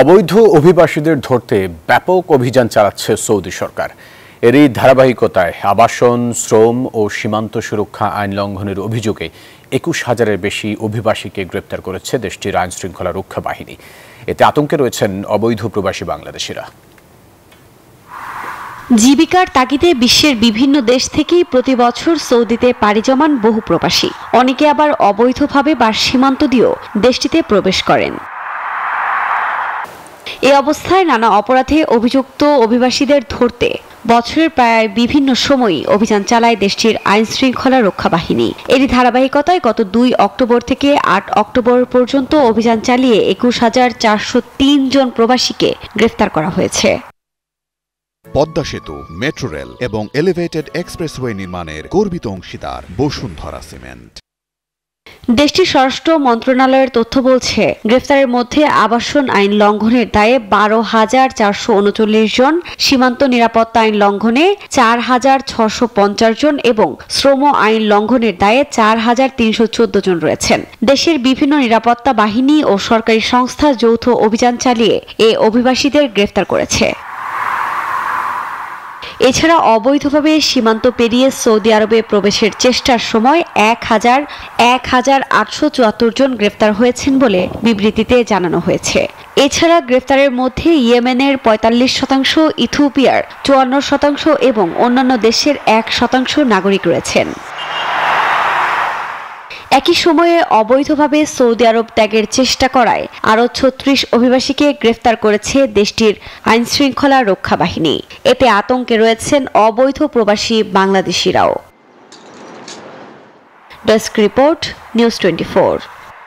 অবৈধ অভিবাসীদের ধরতে ব্যাপক অভিযান চালাচ্ছে সৌদি সরকার। এরই ধারাবাহিকতায় আবাসন, শ্রম ও সীমান্ত সুরক্ষা আইন লঙ্ঘনের অভিযোগে ২১,০০০-এর বেশি অভিবাসীকে গ্রেপ্তার করেছে দেশটির আইন শৃঙ্খলা রক্ষা বাহিনী। এতে আতঙ্কে রয়েছেন অবৈধ প্রবাসী বাংলাদেশিরা। জীবিকার তাগিদে বিশ্বের বিভিন্ন দেশ থেকেই প্রতি বছর সৌদিতে পাড়ি জমান বহু প্রবাসী। অনেকে আবার অবৈধভাবে বা সীমান্ত দিয়েও দেশটিতে প্রবেশ করেন। এ অবস্থায় নানা অপরাধে অভিযুক্ত অভিবাসীদের ধরতে বছরের প্রায় বিভিন্ন সময়ই অভিযান চালায় দেশটির আইন শৃঙ্খলা রক্ষা বাহিনী। এরই ধারাবাহিকতায় গত ২ অক্টোবর থেকে ৮ অক্টোবর পর্যন্ত অভিযান চালিয়ে ২১,৪০৩ জন প্রবাসীকে গ্রেফতার করা হয়েছে। পদ্মা সেতু, মেট্রো রেল এবং এলিভেটেড এক্সপ্রেসওয়ে নির্মাণের গর্বিত অংশীদার বসুন্ধরা সিমেন্ট। দেশটির স্বরাষ্ট্র মন্ত্রণালয়ের তথ্য বলছে, গ্রেফতারের মধ্যে আবাসন আইন লঙ্ঘনের দায়ে ১২,৪৩৯ জন, সীমান্ত নিরাপত্তা আইন লঙ্ঘনে ৪,৬৫০ জন এবং শ্রম আইন লঙ্ঘনের দায়ে ৪,৩১৪ জন রয়েছেন। দেশের বিভিন্ন নিরাপত্তা বাহিনী ও সরকারি সংস্থা যৌথ অভিযান চালিয়ে এ অভিবাসীদের গ্রেফতার করেছে। এছাড়া অবৈধভাবে সীমান্ত পেরিয়ে সৌদি আরবে প্রবেশের চেষ্টার সময় ১,৮৭৪ জন গ্রেফতার হয়েছেন বলে বিবৃতিতে জানানো হয়েছে। এছাড়া গ্রেফতারের মধ্যে ইয়েমেনের ৪৫%, ইথিওপিয়ার ৫৪% এবং অন্যান্য দেশের ১% নাগরিক রয়েছেন। একই সময়ে অবৈধভাবে সৌদি আরব ত্যাগের চেষ্টা করায় আরও ৩৬ অভিবাসীকে গ্রেফতার করেছে দেশটির আইন শৃঙ্খলা রক্ষা বাহিনী। এতে আতঙ্কে রয়েছেন অবৈধ প্রবাসী বাংলাদেশিরাও। Desk report, news 24।